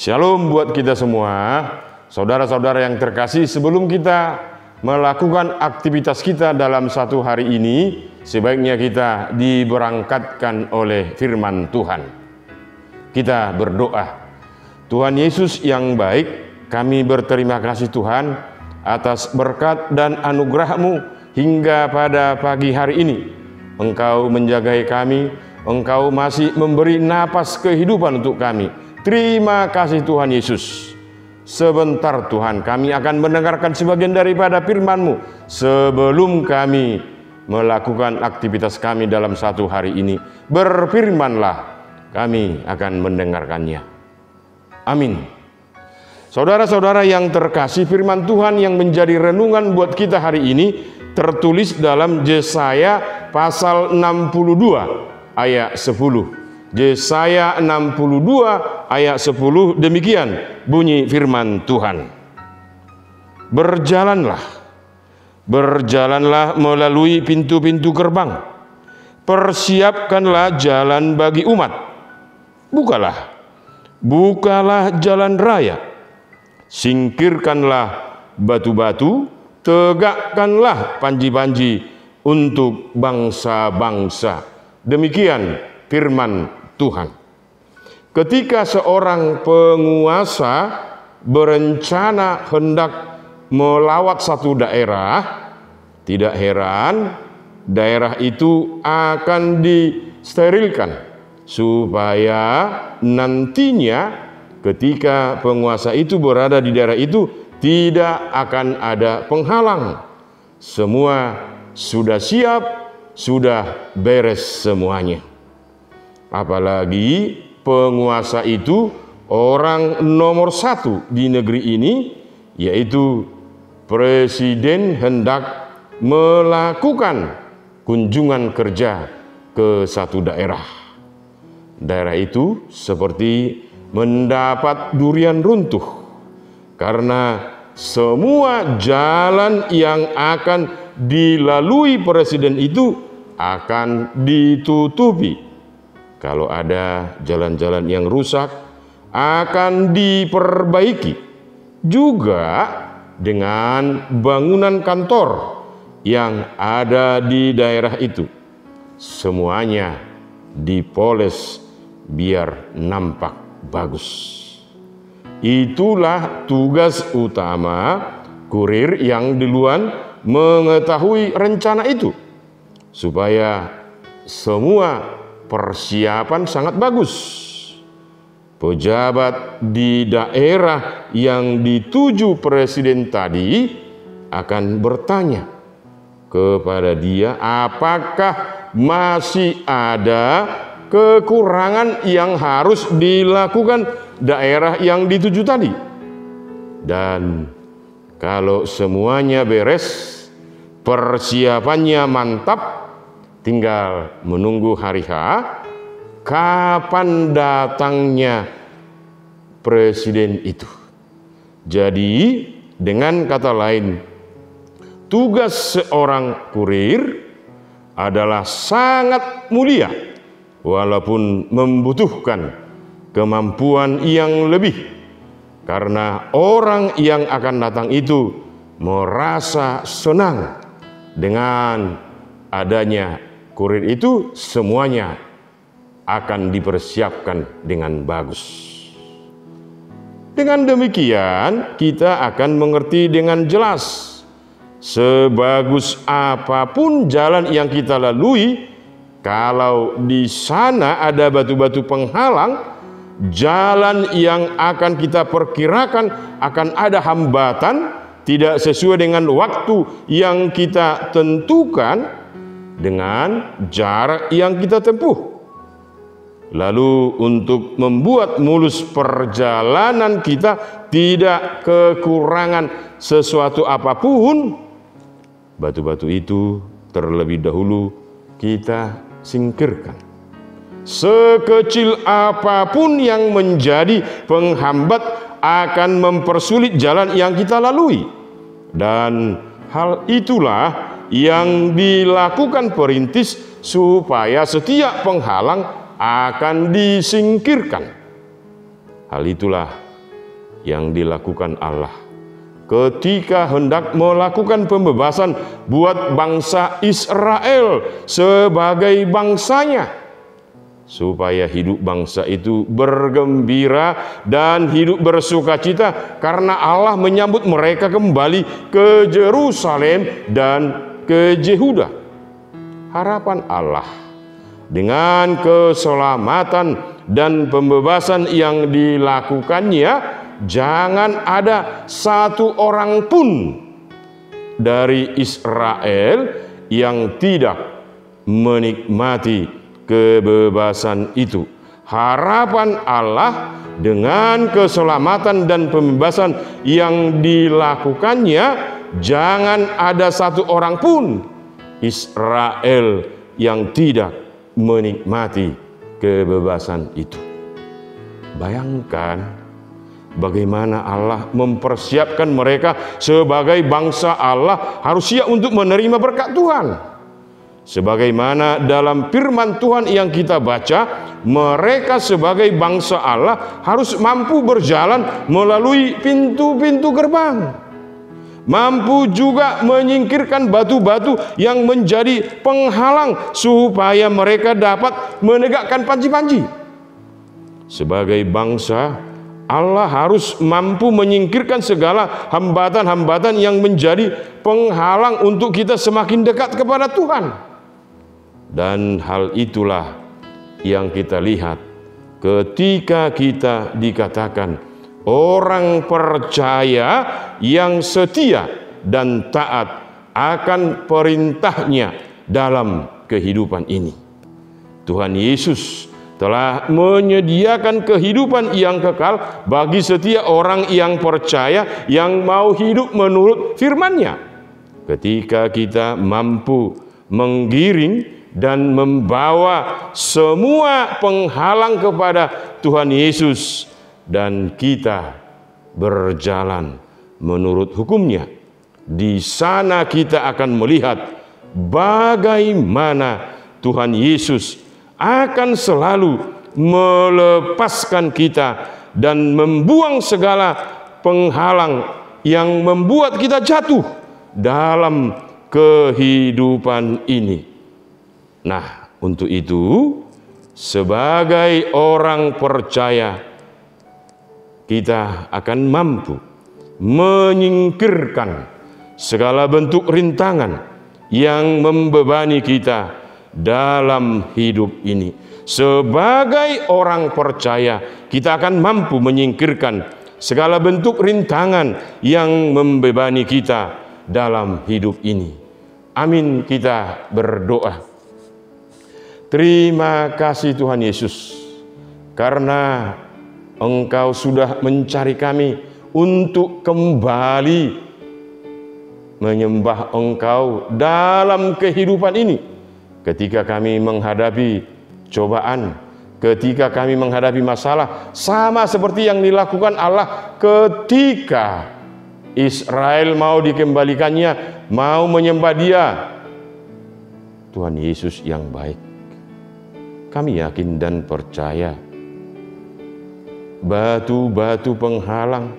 Shalom buat kita semua, saudara-saudara yang terkasih. Sebelum kita melakukan aktivitas kita dalam satu hari ini, sebaiknya kita diberangkatkan oleh firman Tuhan. Kita berdoa. Tuhan Yesus yang baik, kami berterima kasih Tuhan atas berkat dan anugerah-Mu hingga pada pagi hari ini. Engkau menjagai kami, Engkau masih memberi napas kehidupan untuk kami. Terima kasih Tuhan Yesus. Sebentar Tuhan, kami akan mendengarkan sebagian daripada firman-Mu sebelum kami melakukan aktivitas kami dalam satu hari ini. Berfirmanlah, kami akan mendengarkannya. Amin. Saudara-saudara yang terkasih, firman Tuhan yang menjadi renungan buat kita hari ini tertulis dalam Yesaya pasal 62 ayat 10. Yesaya 62 ayat 10, demikian bunyi firman Tuhan. Berjalanlah melalui pintu-pintu gerbang. Persiapkanlah jalan bagi umat. Bukalah jalan raya. Singkirkanlah batu-batu, tegakkanlah panji-panji untuk bangsa-bangsa. Demikian firman Tuhan. Ketika seorang penguasa berencana hendak melawat satu daerah, tidak heran daerah itu akan disterilkan supaya nantinya ketika penguasa itu berada di daerah itu tidak akan ada penghalang. Semua sudah siap, sudah beres semuanya. Apalagi penguasa itu orang nomor satu di negeri ini, yaitu presiden hendak melakukan kunjungan kerja ke satu daerah. Daerah itu seperti mendapat durian runtuh karena semua jalan yang akan dilalui presiden itu akan ditutupi. Kalau ada jalan-jalan yang rusak akan diperbaiki. Juga dengan bangunan kantor yang ada di daerah itu. Semuanya dipoles biar nampak bagus. Itulah tugas utama kurir yang duluan mengetahui rencana itu. Supaya semua persiapan sangat bagus. Pejabat di daerah yang dituju presiden tadi akan bertanya kepada dia, apakah masih ada kekurangan yang harus dilakukan daerah yang dituju tadi. Dan kalau semuanya beres, persiapannya mantap, tinggal menunggu hari H, kapan datangnya presiden itu. Jadi dengan kata lain, tugas seorang kurir adalah sangat mulia, walaupun membutuhkan kemampuan yang lebih, karena orang yang akan datang itu merasa senang dengan adanya kurir itu. Semuanya akan dipersiapkan dengan bagus. Dengan demikian kita akan mengerti dengan jelas, sebagus apapun jalan yang kita lalui, kalau di sana ada batu-batu penghalang, jalan yang akan kita perkirakan akan ada hambatan, tidak sesuai dengan waktu yang kita tentukan, dengan jarak yang kita tempuh. Lalu untuk membuat mulus perjalanan kita, tidak kekurangan sesuatu apapun, batu-batu itu terlebih dahulu kita singkirkan. Sekecil apapun yang menjadi penghambat akan mempersulit jalan yang kita lalui. Dan hal itulah yang dilakukan perintis supaya setiap penghalang akan disingkirkan. Hal itulah yang dilakukan Allah ketika hendak melakukan pembebasan buat bangsa Israel sebagai bangsanya, supaya hidup bangsa itu bergembira dan hidup bersukacita karena Allah menyambut mereka kembali ke Yerusalem dan ke Yehuda. Harapan Allah dengan keselamatan dan pembebasan yang dilakukannya, jangan ada satu orang pun dari Israel yang tidak menikmati kebebasan itu. Harapan Allah dengan keselamatan dan pembebasan yang dilakukannya, jangan ada satu orang pun Israel yang tidak menikmati kebebasan itu. Bayangkan bagaimana Allah mempersiapkan mereka sebagai bangsa Allah harus siap untuk menerima berkat Tuhan. Sebagaimana dalam firman Tuhan yang kita baca, mereka sebagai bangsa Allah harus mampu berjalan melalui pintu-pintu gerbang, mampu juga menyingkirkan batu-batu yang menjadi penghalang supaya mereka dapat menegakkan panji-panji. Sebagai bangsa Allah harus mampu menyingkirkan segala hambatan-hambatan yang menjadi penghalang untuk kita semakin dekat kepada Tuhan. Dan hal itulah yang kita lihat ketika kita dikatakan orang percaya yang setia dan taat akan perintahnya dalam kehidupan ini. Tuhan Yesus telah menyediakan kehidupan yang kekal bagi setiap orang yang percaya, yang mau hidup menurut firman-Nya. Ketika kita mampu menggiring dan membawa semua penghalang kepada Tuhan Yesus, dan kita berjalan menurut hukum-Nya, di sana kita akan melihat bagaimana Tuhan Yesus akan selalu melepaskan kita dan membuang segala penghalang yang membuat kita jatuh dalam kehidupan ini. Nah, untuk itu sebagai orang percaya kita akan mampu menyingkirkan segala bentuk rintangan yang membebani kita dalam hidup ini. Sebagai orang percaya kita akan mampu menyingkirkan segala bentuk rintangan yang membebani kita dalam hidup ini. Amin, kita berdoa. Terima kasih Tuhan Yesus, karena Engkau sudah mencari kami untuk kembali menyembah Engkau dalam kehidupan ini. Ketika kami menghadapi cobaan, ketika kami menghadapi masalah, sama seperti yang dilakukan Allah ketika Israel mau dikembalikannya, mau menyembah Dia. Tuhan Yesus yang baik, kami yakin dan percaya batu-batu penghalang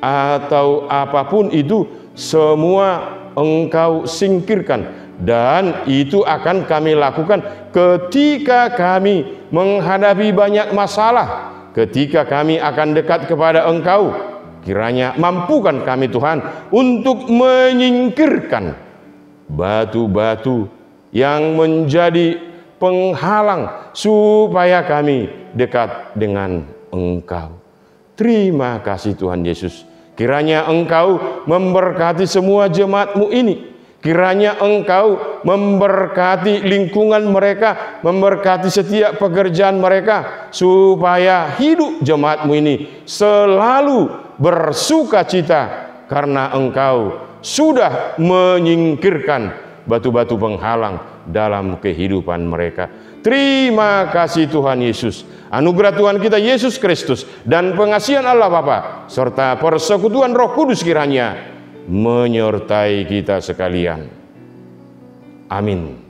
atau apapun itu semua Engkau singkirkan, dan itu akan kami lakukan ketika kami menghadapi banyak masalah, ketika kami akan dekat kepada Engkau. Kiranya mampukan kami Tuhan untuk menyingkirkan batu-batu yang menjadi penghalang supaya kami dekat dengan Engkau. Terima kasih Tuhan Yesus. Kiranya Engkau memberkati semua jemaat-Mu ini. Kiranya Engkau memberkati lingkungan mereka, memberkati setiap pekerjaan mereka, supaya hidup jemaat-Mu ini selalu bersukacita karena Engkau sudah menyingkirkan batu-batu penghalang dalam kehidupan mereka. Terima kasih Tuhan Yesus. Anugerah Tuhan kita Yesus Kristus dan pengasihan Allah Bapa serta persekutuan Roh Kudus kiranya menyertai kita sekalian. Amin.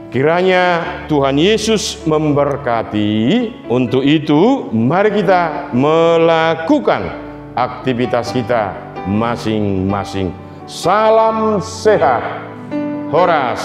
Kiranya Tuhan Yesus memberkati. Untuk itu, mari kita melakukan aktivitas kita masing-masing. Salam sehat, Horas.